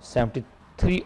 73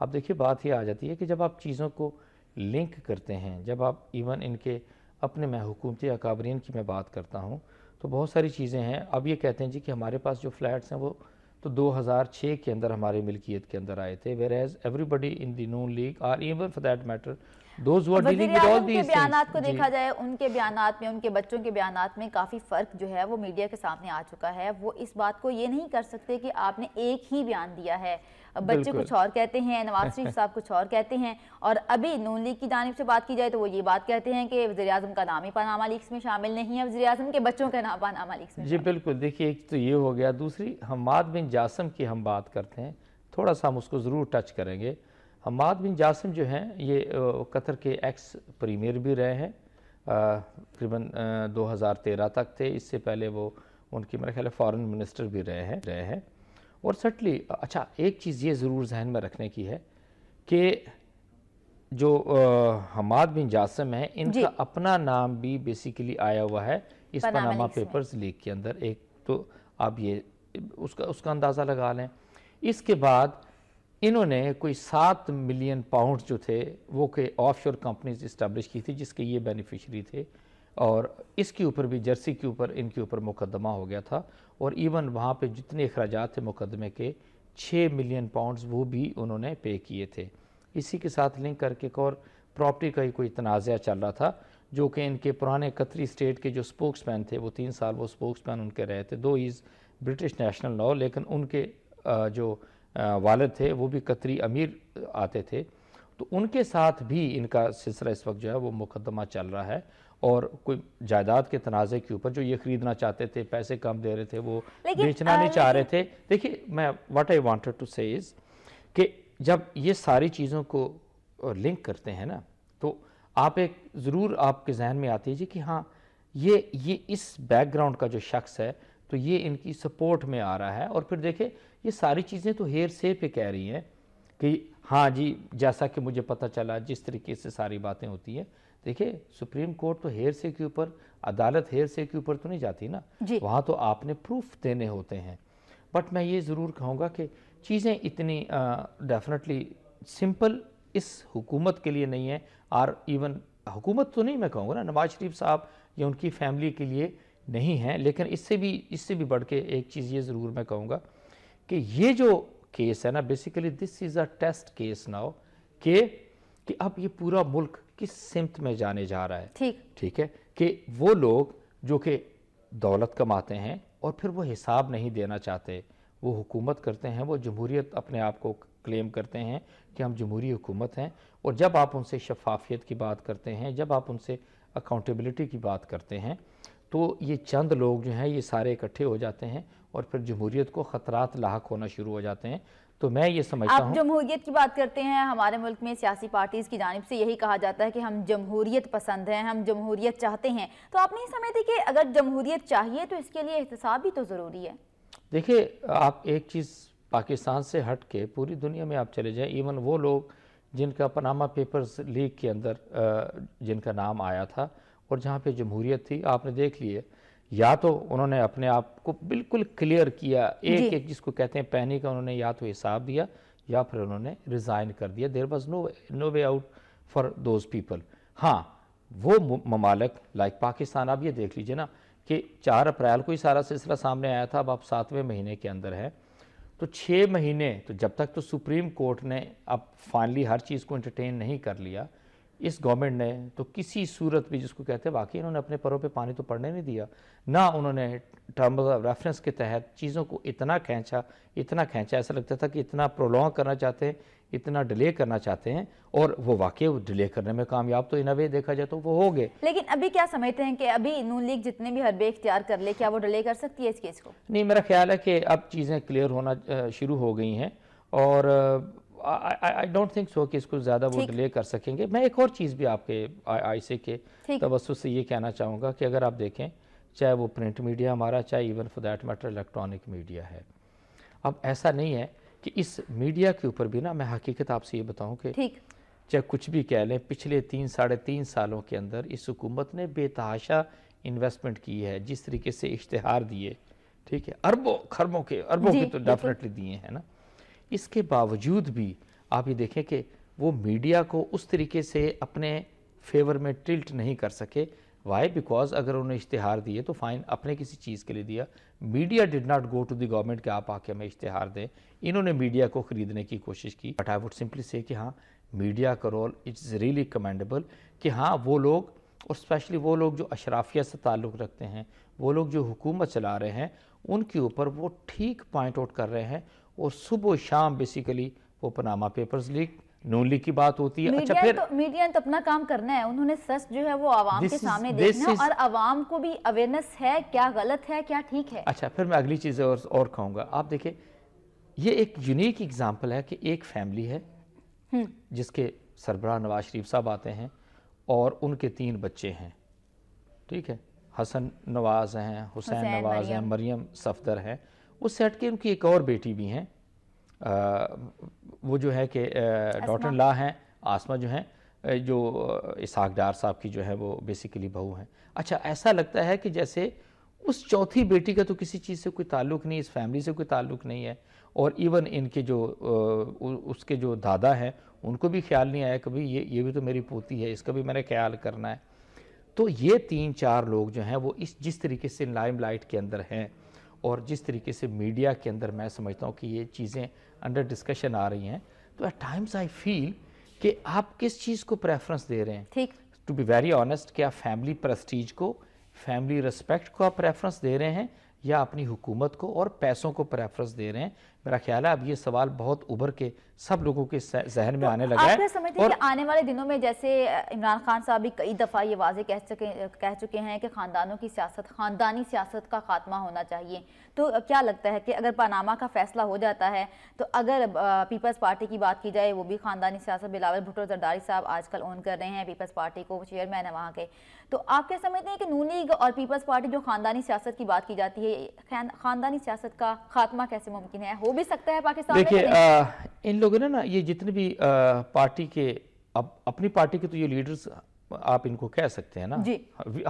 اب دیکھیے بات یہ آ جاتی ہے کہ جب آپ چیزوں کو لنک کرتے ہیں، جب آپ ایون ان کے اپنے میں حکومتی اکابرین کی میں بات کرتا ہوں تو بہت ساری چیزیں ہیں. اب یہ کہتے ہیں جی کہ ہمارے پاس جو فلیٹس ہیں وہ تو 2006 کے اندر ہماری ملکیت کے اندر آئے تھے, whereas everybody in the Noon League or even for that matter those who are dealing with all these things. کے بیانات کو دیکھا جائے, ان کے بیانات میں, ان کے بچوں کے بیانات میں کافی فرق جو ہے وہ میڈیا کے سامنے آ چکا ہے. وہ اس بات کو یہ نہیں کر سکتے کہ آپ نے ایک ہی بیان دیا ہے. بچے کچھ اور کہتے ہیں, نواز شریف صاحب کچھ اور کہتے ہیں, اور ابھی نون لیگ کی جانب سے بات کی جائے تو وہ یہ بات کہتے ہیں کہ وزیراعظم کا نام ہی پاناما لیکس میں شامل نہیں ہے, وزیراعظم کے بچوں کا نام پاناما لیکس میں. جی بالکل, دیکھیے ایک تو یہ ہو گیا. دوسری حماد بن جاسم کی ہم بات کرتے ہیں, تھوڑا سا ہم اس کو ضرور ٹچ کریں گے. حماد بن جاسم جو ہیں یہ قطر کے ایکس پریمیئر بھی رہے ہیں, تقریباً 2013 تک تھے. اس سے پہلے وہ ان کی میرا خیال ہے فارن منسٹر بھی رہے ہیں. اور سٹلی اچھا ایک چیز یہ ضرور ذہن میں رکھنے کی ہے کہ جو حماد بن جاسم ہیں ان کا اپنا نام بھی بیسیکلی آیا ہوا ہے اس پاناما پیپرز لیک کے اندر. ایک تو آپ یہ اس کا اندازہ لگا لیں. اس کے بعد انہوں نے کوئی 7 ملین پاؤنڈ جو تھے وہ کہ آف شور کمپنیز اسٹیبلش کی تھی جس کے یہ بینیفیشری تھے, اور اس کے اوپر بھی جرسی کے اوپر ان کے اوپر مقدمہ ہو گیا تھا. اور ایون وہاں پہ جتنے اخراجات تھے مقدمے کے 6 ملین پاؤنڈز وہ بھی انہوں نے پے کیے تھے. اسی کے ساتھ لنک کر کے ایک اور پراپرٹی کا ہی کوئی تنازعہ چل رہا تھا جو کہ ان کے پرانے قطری اسٹیٹ کے جو سپوکس مین تھے, وہ 3 سال وہ سپوکس مین ان کے رہے تھے. دو از برٹش نیشنل لاء, لیکن ان کے جو والد تھے وہ بھی قطری امیر آتے تھے, تو ان کے ساتھ بھی ان کا سلسلہ اس وقت جو ہے وہ مقدمہ چل رہا ہے. اور کوئی جائیداد کے تنازع کے اوپر جو یہ خریدنا چاہتے تھے, پیسے کم دے رہے تھے, وہ بیچنا نہیں چاہ رہے تھے. دیکھیے میں what I wanted to say is کہ جب یہ ساری چیزوں کو لنک کرتے ہیں نا تو آپ ایک ضرور آپ کے ذہن میں آتی ہے جی کہ ہاں یہ اس بیک گراؤنڈ کا جو شخص ہے تو یہ ان کی سپورٹ میں آ رہا ہے. اور پھر دیکھیں یہ ساری چیزیں تو ہیر سے پہ کہہ رہی ہیں کہ ہاں جی جیسا کہ مجھے پتہ چلا, جس طریقے سے ساری باتیں ہوتی ہیں. دیکھیں سپریم کورٹ تو ہیر سے کے اوپر, عدالت ہیر سے کے اوپر تو نہیں جاتی نا, وہاں تو آپ نے پروف دینے ہوتے ہیں. بٹ میں یہ ضرور کہوں گا کہ چیزیں اتنی ڈیفینیٹلی سمپل اس حکومت کے لیے نہیں ہے, اور ایون حکومت تو نہیں میں کہوں گا نا, نواز شریف صاحب یا ان کی فیملی کے لیے نہیں ہیں. لیکن اس سے بھی بڑھ کے ایک چیز یہ ضرور میں کہوں گا کہ یہ جو کیس ہے نا basically this is a test case now کہ اب یہ پورا ملک کس سمت میں جانے جا رہا ہے. ٹھیک ہے کہ وہ لوگ جو کہ دولت کماتے ہیں اور پھر وہ حساب نہیں دینا چاہتے, وہ حکومت کرتے ہیں, وہ جمہوریت اپنے آپ کو کلیم کرتے ہیں کہ ہم جمہوری حکومت ہیں, اور جب آپ ان سے شفافیت کی بات کرتے ہیں, جب آپ ان سے اکاؤنٹیبلٹی کی بات کرتے ہیں, تو یہ چند لوگ جو ہیں یہ سارے اکٹھے ہو جاتے ہیں اور پھر جمہوریت کو خطرات لاحق ہونا شروع ہو جاتے ہیں. تو میں یہ سمجھتا ہوں, آپ جمہوریت کی بات کرتے ہیں, ہمارے ملک میں سیاسی پارٹیز کی جانب سے یہی کہا جاتا ہے کہ ہم جمہوریت پسند ہیں, ہم جمہوریت چاہتے ہیں. تو آپ نہیں سمجھتے کہ اگر جمہوریت چاہیے تو اس کے لیے احتساب بھی تو ضروری ہے؟ دیکھیے آپ ایک چیز پاکستان سے ہٹ کے پوری دنیا میں آپ چلے جائیں, ایون وہ لوگ جن کا پاناما پیپرز لیک کے اندر جن کا نام آیا تھا اور جہاں پہ جمہوریت تھی, آپ نے دیکھ لیے یا تو انہوں نے اپنے آپ کو بالکل کلیئر کیا, ایک جس کو کہتے ہیں پینی کا, انہوں نے یا تو حساب دیا یا پھر انہوں نے ریزائن کر دیا. دیر was know way out for those people. ہاں وہ ممالک لائک پاکستان, آپ یہ دیکھ لیجئے نا کہ 4 اپریل کو ہی سارا سلسلہ سامنے آیا تھا, اب آپ 7ویں مہینے کے اندر ہے, تو 6 مہینے تو جب تک تو سپریم کورٹ نے اب فائنلی ہر چیز کو انٹرٹین نہیں کر لیا, اس گورنمنٹ نے تو کسی صورت بھی جس کو کہتے ہیں واقعی انہوں نے اپنے پروں پہ پانی تو پڑنے نہیں دیا, نہ انہوں نے ٹرمز آف ریفرنس کے تحت چیزوں کو اتنا کھینچا ایسا لگتا تھا کہ اتنا پرولونگ کرنا چاہتے ہیں, اتنا ڈیلے کرنا چاہتے ہیں, اور وہ واقعی ڈیلے کرنے میں کامیاب تو ان وے دیکھا جائے تو وہ ہو گئے. لیکن ابھی کیا سمجھتے ہیں کہ ابھی نون لیگ جتنے بھی حربے اختیار کر لے, کیا وہ ڈیلے کر سکتی ہے اس کیس کو؟ نہیں, میرا خیال ہے کہ اب چیزیں کلیئر ہونا شروع ہو گئی ہیں, اور I don't think so کہ اس کو زیادہ وہ ڈیلے کر سکیں گے. میں ایک اور چیز بھی آپ کے آئیسے کے توسط سے یہ کہنا چاہوں گا کہ اگر آپ دیکھیں چاہے وہ پرنٹ میڈیا ہمارا, چاہے even for that metre electronic media ہے, اب ایسا نہیں ہے کہ اس میڈیا کے اوپر بھی نا میں حقیقت آپ سے یہ بتاؤں کہ چاہے کچھ بھی کہہ لیں, پچھلے 3-3.5 سالوں کے اندر اس حکومت نے بے تحاشا انویسٹمنٹ کی ہے, جس طریقے سے اشتہار دیے, ٹھیک ہے, اربوں کی تو ڈیفینیٹلی دیے ہیں نا. اس کے باوجود بھی آپ یہ دیکھیں کہ وہ میڈیا کو اس طریقے سے اپنے فیور میں ٹلٹ نہیں کر سکے. وائی؟ بیکاز اگر انہوں نے اشتہار دیے تو فائن اپنے کسی چیز کے لیے دیا. Media did not go to the government کہ آپ آ کے ہمیں اشتہار دیں. انہوں نے میڈیا کو خریدنے کی کوشش کی. بٹ آئی وڈ سمپلی سے کہ ہاں میڈیا کا رول اٹس ریئلی کمینڈیبل کہ ہاں وہ لوگ اور اسپیشلی وہ لوگ جو اشرافیہ سے تعلق رکھتے ہیں, وہ لوگ جو حکومت چلا رہے ہیں, ان کے اوپر وہ ٹھیک پوائنٹ آؤٹ کر رہے ہیں. اور صبح و شام بیسیکلی وہ پاناما پیپرز لیک نون لیگ کی بات ہوتی ہے. اچھا پھر میڈیا نے تو اپنا کام کرنا ہے, انہوں نے سچ جو ہے وہ عوام کے سامنے دیکھنا اور عوام کو بھی اویئرنیس ہے کیا غلط ہے کیا ٹھیک ہے. اچھا پھر میں اگلی چیز اور کہوں گا. آپ دیکھیں یہ ایک یونیک اگزامپل ہے کہ ایک فیملی ہے جس کے سربراہ نواز شریف صاحب آتے ہیں اور ان کے 3 بچے ہیں, ٹھیک ہے, حسن نواز ہیں, حسین نواز ہیں, مریم صفدر ہیں. اس سے ہٹ کے ان کی ایک اور بیٹی بھی ہیں, وہ جو ہے کہ ڈاٹر لا ہیں, آسمہ جو ہیں, جو اسحاق ڈار صاحب کی جو ہے وہ بیسیکلی بہو ہیں. اچھا ایسا لگتا ہے کہ جیسے اس چوتھی بیٹی کا تو کسی چیز سے کوئی تعلق نہیں, اس فیملی سے کوئی تعلق نہیں ہے, اور ایون ان کے جو اس کے جو دادا ہیں ان کو بھی خیال نہیں آیا کبھی یہ بھی تو میری پوتی ہے, اس کا بھی میں نے خیال کرنا ہے. تو یہ 3-4 لوگ جو ہیں وہ جس طریقے سے لائم لائٹ کے اندر ہیں اور جس طریقے سے میڈیا کے اندر میں سمجھتا ہوں کہ یہ چیزیں انڈر ڈسکشن آ رہی ہیں, تو ایٹ ٹائمز آئی فیل کہ آپ کس چیز کو پریفرنس دے رہے ہیں. ٹھیک, ٹو بی ویری آنیسٹ, کیا فیملی پریسٹیج کو, فیملی ریسپیکٹ کو آپ پریفرنس دے رہے ہیں یا اپنی حکومت کو اور پیسوں کو پریفرنس دے رہے ہیں؟ میرا خیال ہے اب یہ سوال بہت ابھر کے سب لوگوں کے ذہن میں آنے لگا ہے. آپ کیا سمجھتے ہیں کہ آنے والے دنوں میں جیسے عمران خان صاحب بھی کئی دفعہ یہ واضح کہہ چکے ہیں کہ خاندانوں کی سیاست, خاندانی سیاست کا خاتمہ ہونا چاہیے, تو کیا لگتا ہے کہ اگر پاناما کا فیصلہ ہو جاتا ہے تو اگر پیپلز پارٹی کی بات کی جائے, وہ بھی خاندانی سیاست, بلاول بھٹو زرداری صاحب آج کل اون کر رہے ہیں پیپلز پارٹی کو, وہ چیئرمین ہے وہاں کے, تو آپ کیا سمجھتے ہیں کہ نون لیگ اور پیپلز پارٹی جو خاندانی سیاست کی بات کی جاتی ہے, خاندانی سیاست کا خاتمہ کیسے ممکن ہے, ہو بھی سکتا ہے پاکستان میں؟ دیکھیے ان لوگوں نے نا یہ جتنے بھی پارٹی کے اپنی پارٹی کے تو یہ لیڈرز آپ ان کو کہہ سکتے ہیں نا,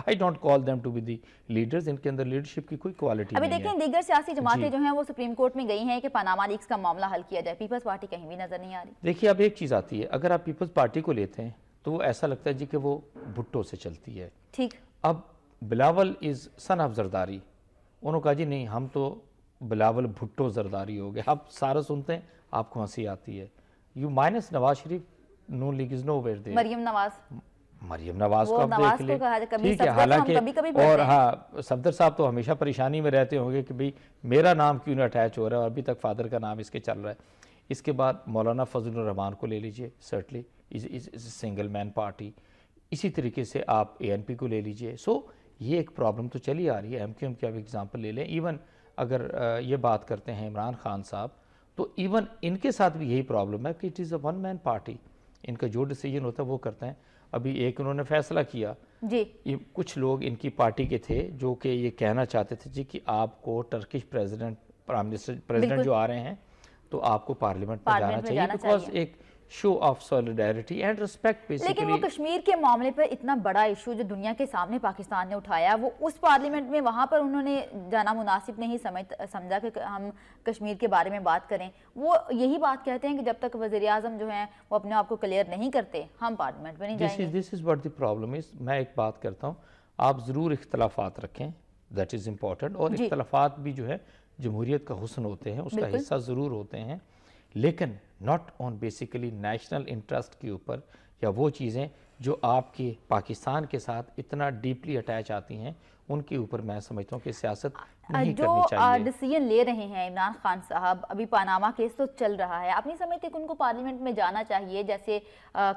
I don't call them to be the leaders, ان کے اندر لیڈرشپ کی کوئی کوالٹی نہیں ہے. ابھی دیکھیں دیگر سیاسی جماعتیں جو ہیں وہ سپریم کورٹ میں گئی ہیں کہ پاناما لیکس کا معاملہ حل کیا جائے, پیپلز پارٹی کہیں بھی نظر نہیں آ رہی. دیکھیے اب ایک چیز آتی ہے, اگر آپ پیپلز پارٹی کو لیتے ہیں تو وہ ایسا لگتا ہے جی کہ وہ بھٹو سے چلتی ہے. ٹھیک, اب بلاول از سن آف زرداری, انہوں نے کہا جی نہیں ہم تو بلاول بھٹو زرداری ہو گئے. آپ سارا سنتے ہیں آپ کو ہنسی آتی ہے. You minus Nawaz Sharif, Noon League is no where there. Maryam Nawaz کو آپ دیکھ لیں, ٹھیک ہے, حالانکہ اور ہاں صفدر صاحب تو ہمیشہ پریشانی میں رہتے ہوں گے کہ بھئی میرا نام کیوں نہ اٹیچ ہو رہا ہے, اور ابھی تک فادر کا نام اس کے چل رہا ہے. اس کے بعد مولانا فضل الرحمان کو لے لیجئے, سرٹلی سنگل مین پارٹی. اسی طریقے سے آپ اے این پی کو لے لیجئے. سو یہ ایک پرابلم تو چلی آ رہی ہے. ایم کیو ایم کی آپ ایگزامپل لے لیں. ایون اگر یہ بات کرتے ہیں عمران خان صاحب, تو ایون ان کے ساتھ بھی یہی پرابلم ہے کہ it is a one man party, ان کا جو ڈیسیجن ہوتا ہے وہ کرتے ہیں. ابھی ایک انہوں نے فیصلہ کیا, کچھ لوگ ان کی پارٹی کے تھے جو کہ یہ کہنا چاہتے تھے جی کہ آپ کو ٹرکش پریزیڈنٹ جو آ رہے ہیں تو آپ کو پارلیمنٹ میں جانا چاہیے, بیکاز ایک شو آف سولیڈیرٹی اینڈ ریسپیکٹ بیسیکلی. لیکن وہ کشمیر کے معاملے پر اتنا بڑا ایشو جو دنیا کے سامنے پاکستان نے اٹھایا, وہ اس پارلیمنٹ میں وہاں پر انہوں نے جانا مناسب نہیں سمجھا کہ ہم کشمیر کے بارے میں بات کریں. وہ یہی بات کہتے ہیں کہ جب تک وزیر اعظم جو ہیں وہ اپنے آپ کو کلیئر نہیں کرتے ہم پارلیمنٹ میں نہیں جائیں گے. This is what the problem is. میں ایک بات کرتا ہوں, آپ ضرور اختلافات رکھیں, that is important, اور اختلافات بھی جو ہے جمہوریت کا حسن ہوتے ہیں, اس کا حصہ ضرور ہوتے ہیں, لیکن not on basically national interest کے اوپر, یا وہ چیزیں جو آپ کے پاکستان کے ساتھ اتنا ڈیپلی اٹیچ آتی ہیں, ان کے اوپر میں سمجھتا ہوں کہ سیاست نہیں کرنی چاہیے. جو ڈیسیجن لے رہے ہیں عمران خان صاحب, ابھی پاناما کیس تو چل رہا ہے, آپ نہیں سمجھتے کہ ان کو پارلیمنٹ میں جانا چاہیے؟ جیسے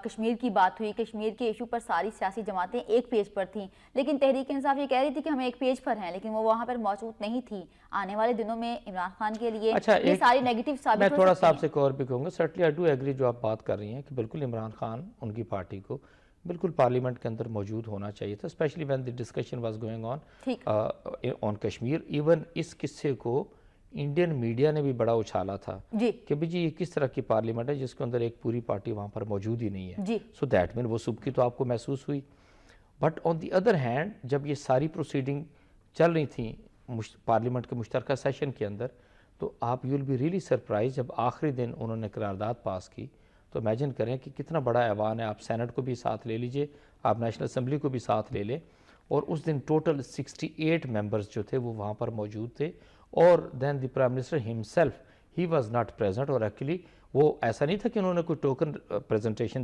کشمیر کی بات ہوئی, کشمیر کے ایشو پر ساری سیاسی جماعتیں ایک پیج پر تھیں, لیکن تحریک انصاف یہ کہہ رہی تھی کہ ہم ایک پیج پر ہیں, لیکن وہ وہاں پر موجود نہیں تھی. آنے والے دنوں میں عمران خان کے لیے یہ ساری نیگیٹو ثابت ہو سکتی ہیں. میں تھوڑا سا آپ سے ایک اور بھی کہوں گا, سرٹلی آئی ڈو ایگری جو آپ بات کر رہی ہیں کہ بالکل عمران خان ان کی پارٹی کو بالکل پارلیمنٹ کے اندر موجود ہونا چاہیے تھا, especially when the discussion was going on Kashmir. Even اس قصے کو انڈین میڈیا نے بھی بڑا اچھالا تھا کہ بھی جی یہ کس طرح کی پارلیمنٹ ہے جس کے اندر ایک پوری پارٹی وہاں پر موجود ہی نہیں ہے. سو دیٹ مین وہ صبح کی تو آپ کو محسوس ہوئی. But on the other hand جب یہ ساری پروسیڈنگ چل رہی تھیں پارلیمنٹ کے مشترکہ سیشن کے اندر, تو آپ you will be really surprise جب آخری دن انہوں نے قرارداد پاس کی تو امیجن کریں کہ کتنا بڑا ایوان ہے. آپ سینٹ کو بھی ساتھ لے لیجئے, آپ نیشنل اسمبلی کو بھی ساتھ لے لیں, اور اس دن ٹوٹل 68 ممبرز جو تھے وہ وہاں پر موجود تھے. اور then the prime minister himself ہی واز ناٹ پریزنٹ. اور ایکچولی وہ ایسا نہیں تھا کہ انہوں نے کوئی ٹوکن ریپرزنٹیشن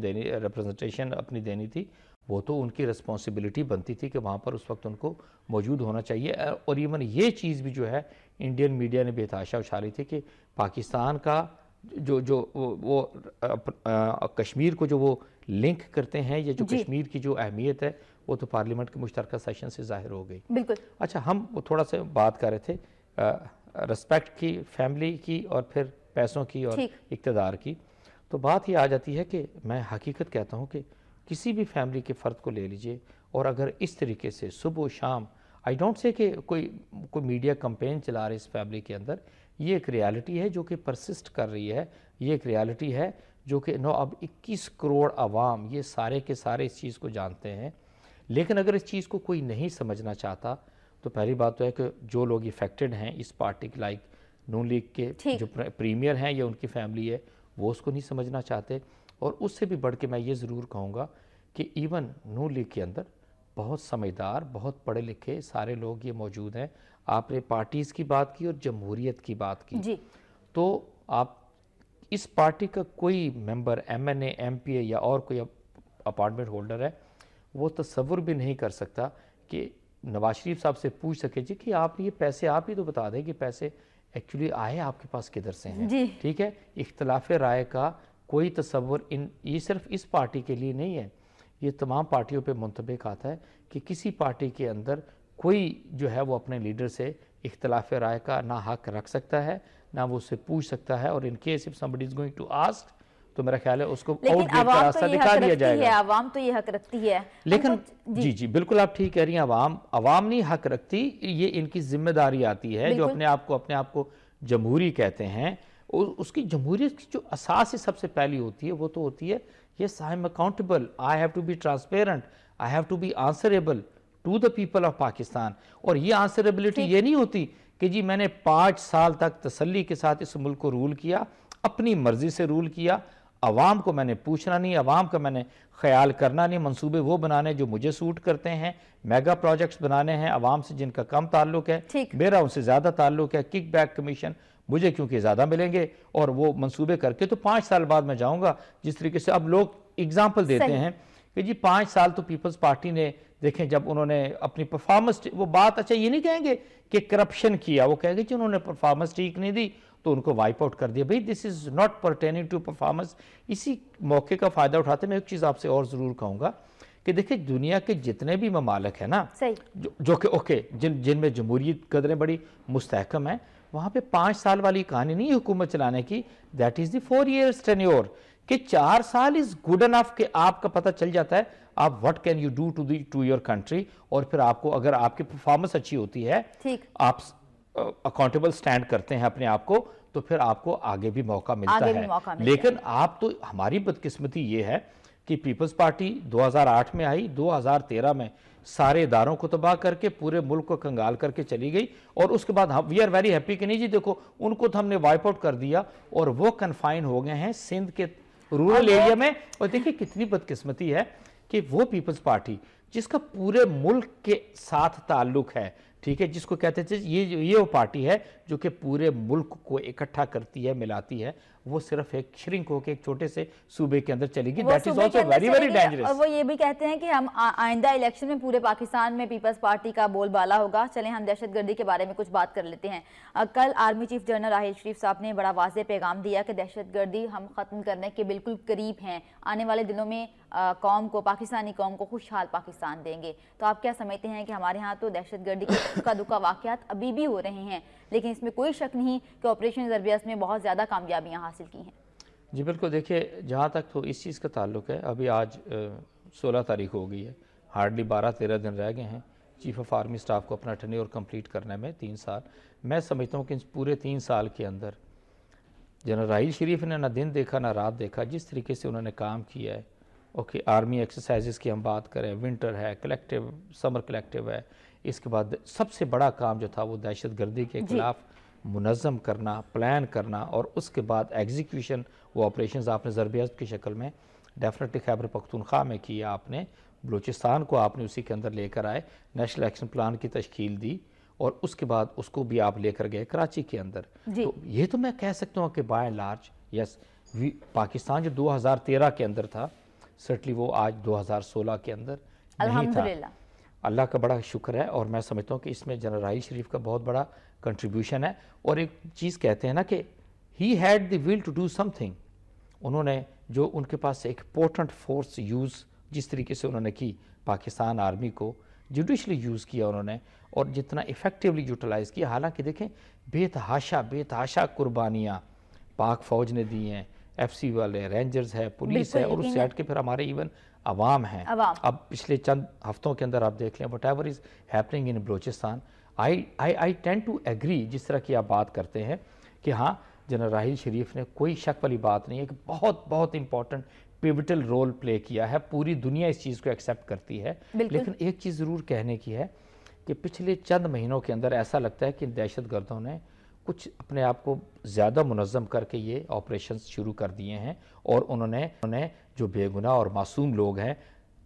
اپنی دینی تھی, وہ تو ان کی رسپانسبلٹی بنتی تھی کہ وہاں پر اس وقت ان کو موجود ہونا چاہیے. اور ایون یہ چیز بھی جو ہے انڈین میڈیا نے بے تحاشا اچھالی تھی کہ پاکستان کا جو وہ کشمیر کو جو وہ لنک کرتے ہیں, یا جو کشمیر کی جو اہمیت ہے وہ تو پارلیمنٹ کے مشترکہ سیشن سے ظاہر ہو گئی. بالکل. اچھا, ہم تھوڑا سا بات کر رہے تھے رسپیکٹ کی, فیملی کی, اور پھر پیسوں کی اور اقتدار کی. تو بات یہ آ جاتی ہے کہ میں حقیقت کہتا ہوں کہ کسی بھی فیملی کے فرد کو لے لیجئے, اور اگر اس طریقے سے صبح و شام, آئی ڈونٹ سے کہ کوئی میڈیا کمپین چلا رہے اس فیملی کے اندر, یہ ایک ریالٹی ہے جو کہ پرسسٹ کر رہی ہے. یہ ایک ریالٹی ہے جو کہ اب 21 کروڑ عوام یہ سارے کے سارے اس چیز کو جانتے ہیں. لیکن اگر اس چیز کو کوئی نہیں سمجھنا چاہتا تو پہلی بات تو ہے کہ جو لوگ افیکٹڈ ہیں اس پارٹی کے, لائک نون لیگ کے جو پریمیئر ہیں یا ان کی فیملی ہے, وہ اس کو نہیں سمجھنا چاہتے. اور اس سے بھی بڑھ کے میں یہ ضرور کہوں گا کہ ایون نون لیگ کے اندر بہت سمجھدار, بہت پڑھے لکھے سارے لوگ یہ موجود ہیں. آپ نے پارٹیز کی بات کی اور جمہوریت کی بات کی, تو آپ اس پارٹی کا کوئی ممبر ایم این اے, ایم پی اے یا اور کوئی اپارٹمنٹ ہولڈر ہے, وہ تصور بھی نہیں کر سکتا کہ نواز شریف صاحب سے پوچھ سکے جی کہ آپ یہ پیسے, آپ ہی تو بتا دیں کہ پیسے ایکچولی آئے آپ کے پاس کدھر سے ہیں. ٹھیک ہے, اختلاف رائے کا کوئی تصور یہ صرف اس پارٹی کے لیے نہیں ہے, یہ تمام پارٹیوں پہ منطبق آتا ہے کہ کسی پارٹی کے اندر کوئی جو ہے وہ اپنے لیڈر سے اختلاف رائے کا نہ حق رکھ سکتا ہے, نہ وہ اس سے پوچھ سکتا ہے. اور in case if somebody is going to ask, تو میرا خیال ہے اس کو آؤٹ گیٹ کا راستہ دکھا دیا جائے گا. عوام تو یہ حق رکھتی ہے. لیکن جی بالکل آپ ٹھیک کہہ رہی ہیں, عوام نہیں حق رکھتی, یہ ان کی ذمہ داری آتی ہے. جو اپنے آپ کو جمہوری کہتے ہیں, اس کی جمہوریت کی جو اساس سب سے پہلی ہوتی ہے وہ تو ہوتی ہے yes I am accountable, I have to be transparent, I have to be answerable to the people of Pakistan. اور یہ answerability یہ نہیں ہوتی کہ جی میں نے 5 سال تک تسلی کے ساتھ اس ملک کو رول کیا, اپنی مرضی سے رول کیا, عوام کو میں نے پوچھنا نہیں, عوام کا میں نے خیال کرنا نہیں, منصوبے وہ بنانے جو مجھے سوٹ کرتے ہیں, میگا پروجیکٹس بنانے ہیں عوام سے جن کا کم تعلق ہے, میرا ان سے زیادہ تعلق ہے, کک بیک کمیشن مجھے کیونکہ زیادہ ملیں گے, اور وہ منصوبے کر کے تو 5 سال بعد میں جاؤں گا. جس طریقے سے اب لوگ اگزامپل دیتے ہیں کہ جی 5 سال تو پیپلز پارٹی نے دیکھیں جب انہوں نے اپنی پرفارمنس, وہ بات اچھا یہ نہیں کہیں گے کہ کرپشن کیا, وہ کہیں گے کہ انہوں نے پرفارمنس ٹھیک نہیں دی تو ان کو وائپ آؤٹ کر دیا. بھئی this is not pertaining to performance. اسی موقع کا فائدہ اٹھاتے میں ایک چیز آپ سے اور ضرور کہوں گا کہ دیکھیں دنیا کے جتنے بھی ممالک ہیں نا, جو کہ اوکے جن میں جمہوریت قدریں بڑی مستحکم ہیں, وہاں پہ 5 سال والی کہانی نہیں حکومت چلانے کی, that is the 4 years tenure, کہ 4 سال از گڈ انف کہ آپ کا پتہ چل جاتا ہے آپ what can you do to your country. اور پھر آپ کو اگر آپ کی پرفارمنس اچھی ہوتی ہے, آپ اکاؤنٹیبل سٹینڈ کرتے ہیں اپنے آپ کو, تو پھر آپ کو آگے بھی موقع ملتا ہے. لیکن آپ تو, ہماری بدقسمتی یہ ہے کہ پیپلز پارٹی 2008 میں آئی, 2013 میں سارے اداروں کو تباہ کر کے پورے ملک کو کنگال کر کے چلی گئی, اور اس کے بعد وی آر ویری ہیپی کہ نہیں جی دیکھو ان کو تو ہم نے وائپ آؤٹ کر دیا, اور وہ کنفائن ہو گئے ہیں سندھ کے رورل ایریا میں. اور دیکھیں کتنی بدقسمتی ہے کہ وہ پیپلز پارٹی جس کا پورے ملک کے ساتھ تعلق ہے, ٹھیک ہے, جس کو کہتے تھے یہ وہ پارٹی ہے جو کہ پورے ملک کو اکٹھا کرتی ہے, ملاتی ہے, وہ صرف ایک شرنک ہو کے ایک چھوٹے سے صوبے کے اندر چلے گی. That is also very very dangerous. اور وہ یہ بھی کہتے ہیں کہ ہم آئندہ الیکشن میں پورے پاکستان میں پیپلز پارٹی کا بول بالا ہوگا. چلیں ہم دہشت گردی کے بارے میں کچھ بات کر لیتے ہیں. کل army chief general Raheel Sharif صاحب نے بڑا واضح پیغام دیا کہ دہشت گردی ہم ختم کرنے کے بالکل قریب ہیں, آنے والے دنوں میں قوم کو, پاکستانی قوم کو خوشحال پاکستان دیں گے. تو آپ کیا سمجھتے ہیں کہ ہمارے ہاں تو دہشت گردی کے کا دکا واقعات ابھی بھی ہو رہے ہیں, لیکن اس میں کوئی شک نہیں کہ آپریشن ضربیت میں بہت زیادہ کامیابیاں حاصل کی ہیں. جی بالکل, دیکھیے جہاں تک تو اس چیز کا تعلق ہے, ابھی آج 16 تاریخ ہو گئی ہے, ہارڈلی 12-13 دن رہ گئے ہیں چیف آف آرمی سٹاف کو اپنا ٹینیور کمپلیٹ کرنے میں 3 سال. میں سمجھتا ہوں کہ اس پورے 3 سال کے اندر جنرل راحیل شریف نے نہ دن دیکھا نہ رات دیکھا, جس طریقے سے انہوں نے کام کیا ہے. اوکے, آرمی ایکسرسائزز کی ہم بات کریں, ونٹر ہے, سمر کلیکٹیو ہے, اس کے بعد سب سے بڑا کام جو تھا وہ دہشت گردی کے خلاف منظم کرنا، پلان کرنا اور اس کے بعد ایگزیکیوشن، وہ آپریشنز آپ نے ضرب عضب کی شکل میں ڈیفینیٹلی خیبر پختونخوا میں کیا آپ نے، بلوچستان کو آپ نے اسی کے اندر لے کر آئے، نیشنل ایکشن پلان کی تشکیل دی اور اس کے بعد اس کو بھی آپ لے کر گئے کراچی کے اندر. تو یہ تو میں کہہ سکتا ہوں کہ بائی لارج یس پاکستان جو 2013 کے اندر تھا سرٹلی وہ آج 2016 کے اندر نہیں تھا. اللہ کا بڑا شکر ہے اور میں سمجھتا ہوں کہ اس میں جنرل راحیل شریف کا بہت بڑا کنٹریبیوشن ہے. اور ایک چیز کہتے ہیں نا کہ he had the will to do something. انہوں نے جو ان کے پاس ایک پورٹنٹ فورس یوز جس طریقے سے انہوں نے کی پاکستان آرمی کو جوڈیشلی یوز کیا انہوں نے اور جتنا ایفیکٹیولی یوٹیلائز کیا. حالانکہ دیکھیں بے تحاشا قربانیاں پاک فوج نے دی ہیں، ایف سی والے رینجرز ہے، پولیس ہے اور اس سے ہٹ کے پھر ہمارے ایون عوام ہیں. اب پچھلے چند ہفتوں کے اندر آپ دیکھ لیں whatever is happening in Balochistan. I tend to agree جس طرح کی آپ بات کرتے ہیں کہ ہاں جنرل راحیل شریف نے کوئی شک والی بات نہیں ہے کہ بہت امپورٹنٹ پیوٹل رول پلے کیا ہے. پوری دنیا اس چیز کو ایکسیپٹ کرتی ہے. لیکن ایک چیز ضرور کہنے کی ہے کہ پچھلے چند مہینوں کے اندر ایسا لگتا ہے کہ دہشت گردوں نے کچھ اپنے آپ کو زیادہ منظم کر کے یہ آپریشنز شروع کر دیے ہیں اور انہوں نے جو بے گناہ اور معصوم لوگ ہیں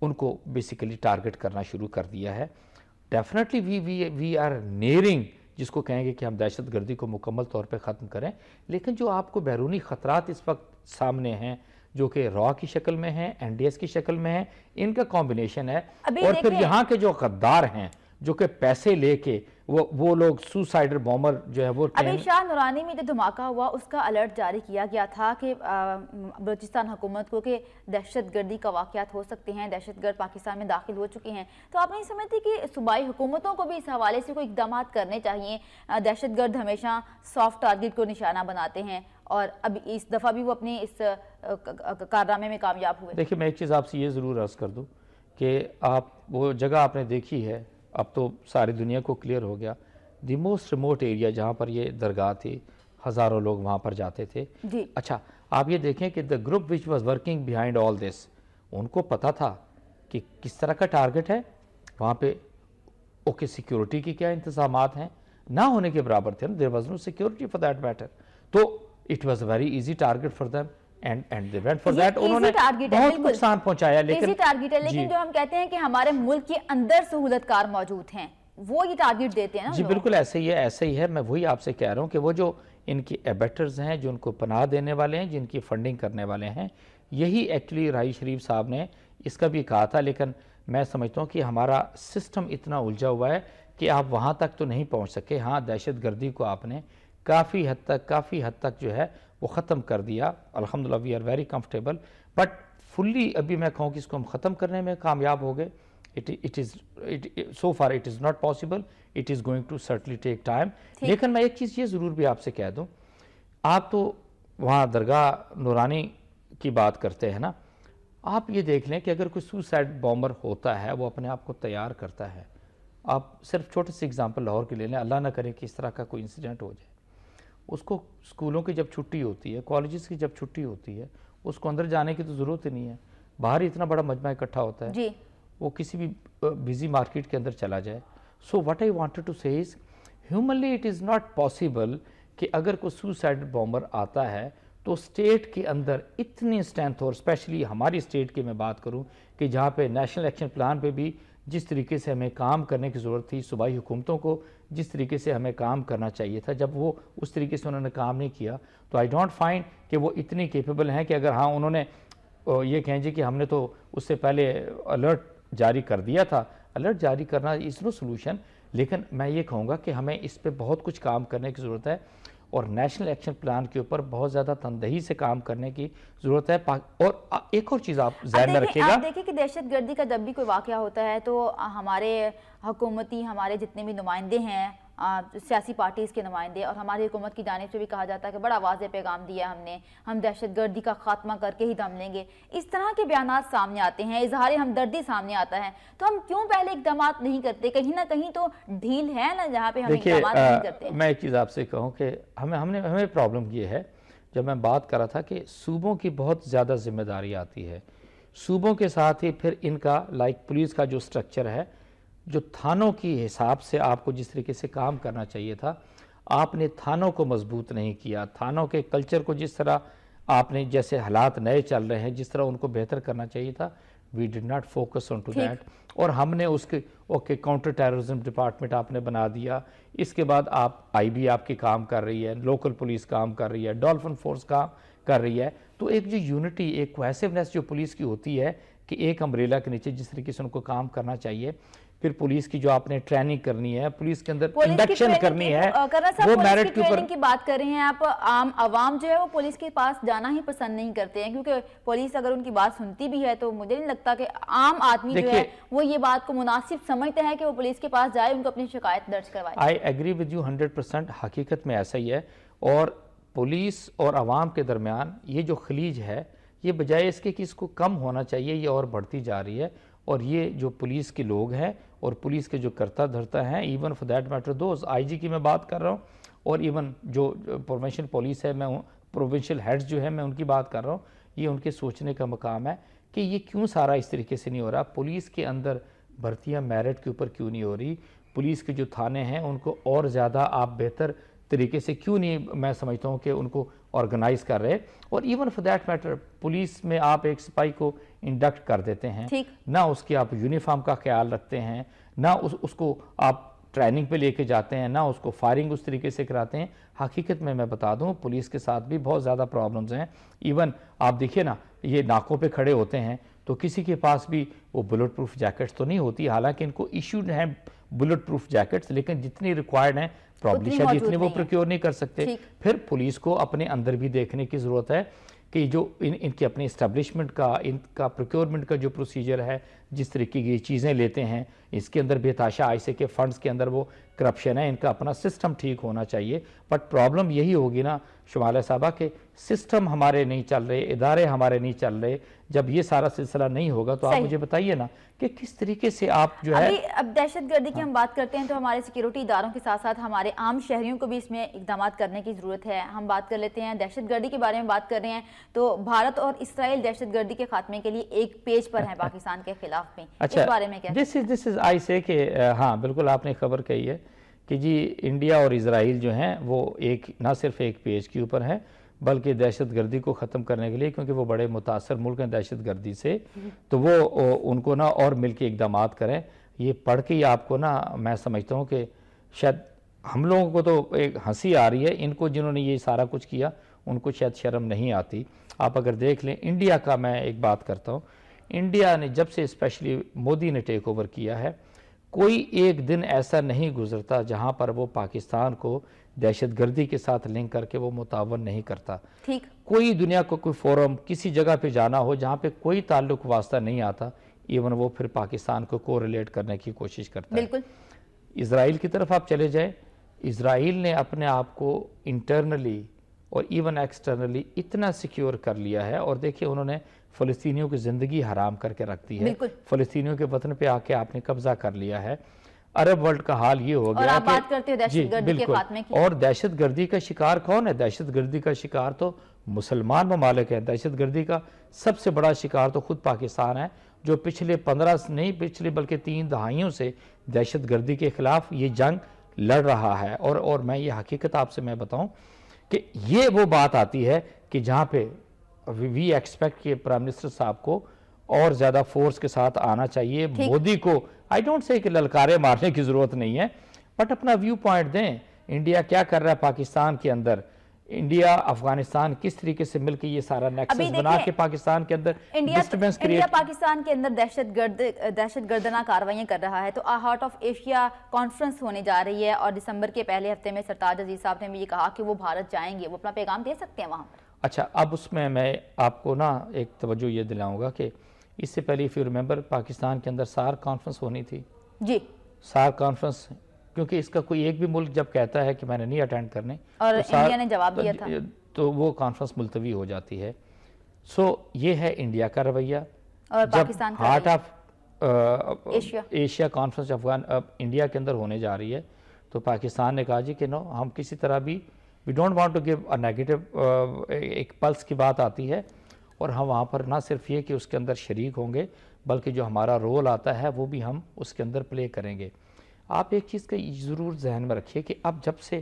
ان کو بیسیکلی ٹارگٹ کرنا شروع کر دیا ہے. ڈیفینیٹلی وی آر نیئرنگ جس کو کہیں گے کہ ہم دہشت گردی کو مکمل طور پہ ختم کریں. لیکن جو آپ کو بیرونی خطرات اس وقت سامنے ہیں جو کہ را کی شکل میں ہیں، این ڈی ایس کی شکل میں ہیں، ان کا کمبینیشن ہے. اور پھر یہاں کے جو غدار ہیں جو کہ پیسے لے کے وہ لوگ سوسائڈر بومر جو ہے وہ ابھی شاہ نورانی میں جو دھماکہ ہوا اس کا الرٹ جاری کیا گیا تھا کہ بلوچستان حکومت کو کہ دہشت گردی کا واقعات ہو سکتے ہیں، دہشت گرد پاکستان میں داخل ہو چکے ہیں. تو آپ نہیں سمجھتے کہ صوبائی حکومتوں کو بھی اس حوالے سے کوئی اقدامات کرنے چاہیے؟ دہشت گرد ہمیشہ سافٹ ٹارگٹ کو نشانہ بناتے ہیں اور اب اس دفعہ بھی وہ اپنے اس کارنامے میں کامیاب ہوئے. دیکھیں میں ایک چیز آپ سے یہ ضرور عرض کر دوں کہ آپ وہ جگہ آپ نے دیکھی ہے، اب تو ساری دنیا کو کلیئر ہو گیا، دی موسٹ ریموٹ ایریا جہاں پر یہ درگاہ تھی، ہزاروں لوگ وہاں پر جاتے تھے. اچھا آپ یہ دیکھیں کہ the group which was working behind all this, ان کو پتا تھا کہ کس طرح کا ٹارگٹ ہے وہاں پہ. اوکے سیکیورٹی کی کیا انتظامات ہیں، نہ ہونے کے برابر تھے، there was no security for that matter. تو it was a very easy target for them and they went for that. انہوں نے بہت نقصان پہنچایا. لیکن جو ہم کہتے ہیں کہ ہمارے ملک کے اندر سہولت کار موجود ہیں وہ یہ ٹارگٹ دیتے ہیں. جی بالکل ایسے ہی ہے. میں وہی آپ سے کہہ رہا ہوں کہ وہ جو ان کی ایبیٹرز ہیں جو ان کو پناہ دینے والے ہیں، جن کی فنڈنگ کرنے والے ہیں، یہی ایکچولی راحیل شریف صاحب نے اس کا بھی کہا تھا. لیکن میں سمجھتا ہوں کہ ہمارا سسٹم اتنا الجھا ہوا ہے کہ آپ وہاں تک تو نہیں پہنچ سکے. ہاں دہشت گردی کو آپ نے کافی حد تک جو ہے وہ ختم کر دیا. الحمدللہ we are very comfortable. But fully ابھی میں کہوں کہ اس کو ہم ختم کرنے میں کامیاب ہو گئے. so far it is not possible. It is going to certainly take time. لیکن میں ایک چیز یہ ضرور بھی آپ سے کہہ دوں، آپ تو وہاں درگاہ نورانی کی بات کرتے ہیں نا، آپ یہ دیکھ لیں کہ اگر کوئی سوسائڈ بومبر ہوتا ہے وہ اپنے آپ کو تیار کرتا ہے. آپ صرف چھوٹی سی اگزامپل لاہور کے لے لیں، اللہ نہ کرے کہ اس طرح کا کوئی انسیڈنٹ ہو جائے. اس کو اسکولوں کی جب چھٹی ہوتی ہے، کالجز کی جب چھٹی ہوتی ہے، اس کو اندر جانے کی تو ضرورت ہی نہیں ہے. باہر اتنا بڑا مجمع اکٹھا ہوتا ہے، وہ کسی بھی بزی مارکیٹ کے اندر چلا جائے. So what I wanted to say is humanly it is not possible کہ اگر کوئی سوسائڈ بومبر آتا ہے تو اسٹیٹ کے اندر اتنی اسٹرینتھ، اور اسپیشلی ہماری اسٹیٹ کی میں بات کروں کہ جہاں پہ نیشنل ایکشن پلان پہ بھی جس طریقے سے ہمیں کام کرنے کی ضرورت تھی، صوبائی حکومتوں کو جس طریقے سے ہمیں کام کرنا چاہیے تھا، جب وہ اس طریقے سے انہوں نے کام نہیں کیا تو آئی ڈونٹ فائنڈ کہ وہ اتنی کیپیبل ہیں کہ اگر ہاں انہوں نے یہ کہیں جی کہ ہم نے تو اس سے پہلے الرٹ جاری کر دیا تھا. الرٹ جاری کرنا از نو سولوشن. لیکن میں یہ کہوں گا کہ ہمیں اس پہ بہت کچھ کام کرنے کی ضرورت ہے اور نیشنل ایکشن پلان کے اوپر بہت زیادہ تندہی سے کام کرنے کی ضرورت ہے. اور ایک اور چیز آپ ذہن میں رکھیے گا، آپ دیکھیں کہ دہشت گردی کا جب بھی کوئی واقعہ ہوتا ہے تو ہمارے حکومتی ہمارے جتنے بھی نمائندے ہیں، سیاسی پارٹیز کے نمائندے اور ہماری حکومت کی جانب سے بھی کہا جاتا ہے کہ بڑا واضح پیغام دیا ہم دہشت گردی کا خاتمہ کر کے ہی دم لیں گے. اس طرح کے بیانات سامنے آتے ہیں، اظہار ہمدردی سامنے آتا ہے، تو ہم کیوں پہلے اقدامات نہیں کرتے؟ کہیں نہ کہیں تو ڈھیل ہے نا جہاں پہ ہم اقدامات نہیں کرتے. میں ایک چیز آپ سے کہوں کہ ہمیں پرابلم یہ ہے، جب میں بات کر رہا تھا کہ صوبوں کی بہت زیادہ ذمہ داری آتی ہے، صوبوں کے ساتھ ہی پھر ان کا لائک پولیس کا جو سٹرکچر ہے، جو تھانوں کی حساب سے آپ کو جس طریقے سے کام کرنا چاہیے تھا، آپ نے تھانوں کو مضبوط نہیں کیا، تھانوں کے کلچر کو جس طرح آپ نے، جیسے حالات نئے چل رہے ہیں جس طرح ان کو بہتر کرنا چاہیے تھا، we did not focus on to that. اور ہم نے اس کے اوکے کاؤنٹر ٹیررزم ڈپارٹمنٹ آپ نے بنا دیا، اس کے بعد آئی بی آپ کی کام کر رہی ہے، لوکل پولیس کام کر رہی ہے، ڈولفن فورس کام کر رہی ہے. تو ایک جو یونٹی، ایک کوہیسونیس جو پولیس کی ہوتی ہے کہ ایک امبریلا کے نیچے جس طریقے سے ان کو کام کرنا چاہیے. پھر پولیس کی جو آپ نے ٹریننگ کرنی ہے، پولیس کے اندر انڈکشن کرنی ہے، وہ میرٹ کے اوپر. کی بات کر رہے ہیں آپ، عام عوام جو ہے وہ پولیس کے پاس جانا ہی پسند نہیں کرتے ہیں، کیونکہ پولیس اگر ان کی بات سنتی بھی ہے تو مجھے نہیں لگتا کہ عام آدمی جو ہے وہ یہ بات کو مناسب سمجھتے ہیں کہ وہ پولیس کے پاس جائے، ان کو اپنی شکایت درج کروائے. I agree with you 100%. حقیقت میں ایسا ہی ہے. اور پولیس اور عوام کے درمیان یہ جو خلیج ہے، یہ بجائے اس کے کہ اس کو کم ہونا چاہیے، یہ اور بڑھتی جا رہی ہے. اور یہ جو پولیس کے لوگ ہیں اور پولیس کے جو کرتا دھرتا ہیں، even for that matter those I G کی میں بات کر رہا ہوں، اور ایون جو پروونشل پولیس ہے، میں پروونشل ہیڈز جو ہے میں ان کی بات کر رہا ہوں. یہ ان کے سوچنے کا مقام ہے کہ یہ کیوں سارا اس طریقے سے نہیں ہو رہا. پولیس کے اندر بھرتیاں میرٹ کے اوپر کیوں نہیں ہو رہی؟ پولیس کے جو تھانے ہیں ان کو اور زیادہ آپ بہتر طریقے سے کیوں نہیں، میں سمجھتا ہوں کہ ان کو آرگنائز کر رہے. اور even for that metre police میں آپ ایک سپاہی کو انڈکٹ کر دیتے ہیں، نہ اس کی آپ یونیفارم کا خیال رکھتے ہیں، نہ اس کو آپ ٹریننگ پہ لے کے جاتے ہیں، نہ اس کو فائرنگ اس طریقے سے کراتے ہیں. حقیقت میں بتا دوں پولیس کے ساتھ بھی بہت زیادہ پرابلمز ہیں. ایون آپ دیکھیے نا، یہ ناکوں پہ کھڑے ہوتے ہیں تو کسی کے پاس بھی وہ بلٹ پروف جیکٹس تو نہیں ہوتی، حالانکہ ان کو ایشوڈ ہیں بلٹ پروف جیکٹس، لیکن جتنی ریکوائرڈ ہیں پرابلی شاید اتنے وہ پروکیور نہیں کر سکتے. پھر پولیس کو اپنے اندر بھی دیکھنے کی ضرورت ہے کہ جو ان کی اپنی اسٹیبلشمنٹ کا، ان کا پروکیورمنٹ کا جو پروسیجر ہے، جس طریقے کی چیزیں لیتے ہیں، اس کے اندر بے تحاشا آئیسے کے فنڈز کے اندر وہ کرپشن ہے، ان کا اپنا سسٹم ٹھیک ہونا چاہیے. بٹ پرابلم یہی ہوگی نا شمالیہ صاحبہ کہ سسٹم ہمارے نہیں چل رہے، ادارے ہمارے نہیں چل رہے. جب یہ سارا سلسلہ نہیں ہوگا تو آپ مجھے بتائیے نا کہ کس طریقے سے آپ جو ہے. اب دہشت گردی کی ہم بات کرتے ہیں تو ہمارے سیکیورٹی اداروں کے ساتھ ساتھ ہمارے عام شہریوں کو بھی اس میں اقدامات کرنے کی ضرورت ہے. ہم بات کر لیتے ہیں دہشت گردی کے بارے میں بات کر رہے ہیں تو بھارت اور اسرائیل دہشت گردی کے خاتمے کے لیے ایک پیج پر ہیں پاکستان کے خلاف میں. اس بارے میں کیا؟ دس از آئی سے کہ ہاں بالکل آپ نے خبر کہی ہے کہ جی انڈیا اور اسرائیل جو ہیں وہ ایک نہ صرف ایک پیج کے اوپر ہیں بلکہ دہشت گردی کو ختم کرنے کے لیے، کیونکہ وہ بڑے متاثر ملک ہیں دہشت گردی سے، تو وہ ان کو نا اور مل کے اقدامات کریں. یہ پڑھ کے ہی آپ کو نا میں سمجھتا ہوں کہ شاید ہم لوگوں کو تو ایک ہنسی آ رہی ہے، ان کو جنہوں نے یہ سارا کچھ کیا ان کو شاید شرم نہیں آتی. آپ اگر دیکھ لیں انڈیا کا میں ایک بات کرتا ہوں، انڈیا نے جب سے اسپیشلی مودی نے ٹیک اوور کیا ہے، کوئی ایک دن ایسا نہیں گزرتا جہاں پر وہ پاکستان کو دہشت گردی کے ساتھ لنک کر کے وہ متعاون نہیں کرتا. کوئی دنیا کو کوئی فورم کسی جگہ پہ جانا ہو جہاں پہ کوئی تعلق واسطہ نہیں آتا، ایون وہ پھر پاکستان کو کوریلیٹ کرنے کی کوشش کرتا ہے. اسرائیل کی طرف آپ چلے جائیں، اسرائیل نے اپنے آپ کو انٹرنلی اور ایون ایکسٹرنلی اتنا سیکیور کر لیا ہے، اور دیکھیں انہوں نے فلسطینیوں کی زندگی حرام کر کے رکھ دی ہے، فلسطینیوں کے وطن پہ آ کے آپ نے قبضہ کر لیا ہے. عرب ورلڈ کا حال یہ ہو گیا کہ بالکل. اور دہشت گردی کا شکار کون ہے؟ دہشت گردی کا شکار تو مسلمان ممالک ہیں. دہشت گردی کا سب سے بڑا شکار تو خود پاکستان ہے، جو پچھلے 15 نہیں پچھلے بلکہ 3 دہائیوں سے دہشت گردی کے خلاف یہ جنگ لڑ رہا ہے. اور میں یہ حقیقت آپ سے میں بتاؤں کہ یہ وہ بات آتی ہے کہ جہاں پہ وی ایکسپیکٹ کہ پرائم منسٹر صاحب کو اور زیادہ فورس کے ساتھ آنا چاہیے. مودی کو آئی ڈونٹ سے کہ للکارے مارنے کی ضرورت نہیں ہے، بٹ اپنا ویو پوائنٹ دیں. انڈیا کیا کر رہا ہے پاکستان کے اندر، انڈیا افغانستان کس طریقے سے مل کے یہ سارا نیکسس بنا کے پاکستان کے اندر ڈسٹربنس کریٹ. انڈیا پاکستان کے اندر دہشت گردانہ کارروائیاں کر رہا ہے تو ہارٹ آف ایشیا کانفرنس ہونے جا رہی ہے، اور دسمبر کے پہلے ہفتے میں سرتاج عزیز صاحب نے بھی یہ کہا کہ وہ بھارت جائیں گے. وہ اپنا پیغام دے سکتے ہیں وہاں پر. اچھا، اب اس میں آپ کو نا ایک توجہ یہ دلاؤں گا کہ اس سے پہلے if you remember پاکستان کے اندر سار کانفرنس ہونی تھی. جی سار کانفرنس، کیونکہ اس کا کوئی ایک بھی ملک جب کہتا ہے کہ میں نے نہیں اٹینڈ کرنے اور انڈیا نے جواب دیا تھا تو وہ کانفرنس ملتوی ہو جاتی ہے. سو یہ ہے انڈیا کا رویہ. اور پاکستان کا heart of Asia conference India کے اندر ہونے جا رہی ہے تو پاکستان نے کہا جی کہ نو، ہم کسی طرح بھی we don't want to give a negative ایک پلس کی بات آتی ہے، اور ہم وہاں پر نہ صرف یہ کہ اس کے اندر شریک ہوں گے بلکہ جو ہمارا رول آتا ہے وہ بھی ہم اس کے اندر پلے کریں گے. آپ ایک چیز کا ضرور ذہن میں رکھیے کہ اب جب سے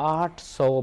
$800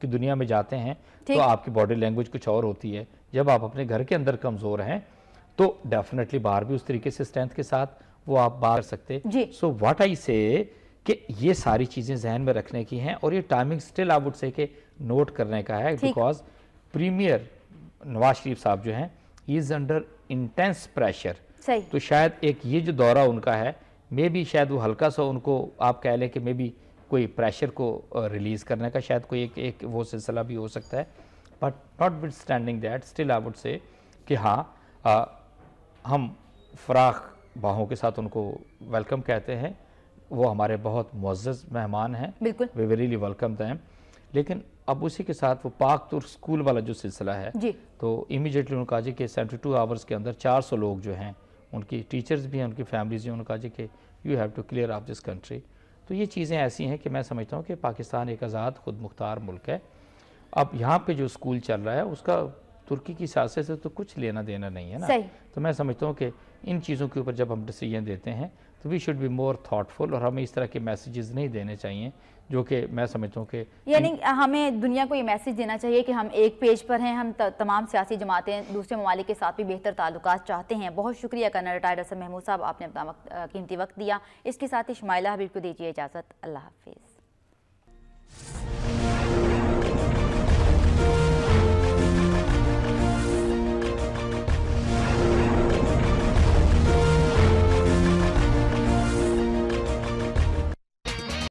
کی دنیا میں جاتے ہیں تو آپ کی باڈی لینگویج کچھ اور ہوتی ہے. جب آپ اپنے گھر کے اندر کمزور ہیں تو ڈیفینیٹلی باہر بھی اس طریقے سے اسٹرینتھ کے ساتھ وہ آپ بات کر سکتے. سو واٹ آئی سے کہ یہ ساری چیزیں ذہن میں رکھنے کی ہیں, اور یہ timing still I would say کہ نوٹ کرنے کا ہے, بیکاز پریمیئر نواز شریف صاحب جو ہیں ہی از انڈر انٹینس پریشر. تو شاید ایک یہ جو دورہ ان کا ہے مے بی شاید وہ ہلکا سا ان کو آپ کہہ لیں کہ مے بی کوئی پریشر کو ریلیز کرنے کا شاید کوئی ایک وہ سلسلہ بھی ہو سکتا ہے. But not with standing that still I would say کہ ہاں ہم فراخ باہوں کے ساتھ ان کو ویلکم کہتے ہیں. وہ ہمارے بہت معزز مہمان ہیں, وی ریلی ویلکم دیم. لیکن اب اسی کے ساتھ وہ پاک ترک اسکول والا جو سلسلہ ہے تو امیجیٹلی انہوں نے کہا جی کہ 72 آورز کے اندر 400 لوگ جو ہیں, ان کی ٹیچرز بھی ہیں, ان کی فیملیز بھی ہیں, انہوں نے کہا جی کہ you have to clear off this country. تو یہ چیزیں ایسی ہیں کہ میں سمجھتا ہوں کہ پاکستان ایک آزاد خود مختار ملک ہے. اب یہاں پہ جو اسکول چل رہا ہے اس کا ترکی کی سیاست سے تو کچھ لینا دینا نہیں ہے نا. تو میں سمجھتا ہوں کہ ان چیزوں کے اوپر جب ہم ڈیسیجن دیتے ہیں تو we should be more thoughtful, اور ہمیں اس طرح کے میسیجز نہیں دینے چاہیے جو کہ میں سمجھتا ہوں کہ یعنی ہمیں دنیا کو یہ میسیج دینا چاہیے کہ ہم ایک پیج پر ہیں, ہم تمام سیاسی جماعتیں دوسرے ممالک کے ساتھ بھی بہتر تعلقات چاہتے ہیں. بہت شکریہ کرنل ریٹائرڈ اسد محمود صاحب, آپ نے اپنا قیمتی وقت دیا. اس کے ساتھ ہی شمائلہ حبیب کو دیجیے اجازت. اللہ حافظ.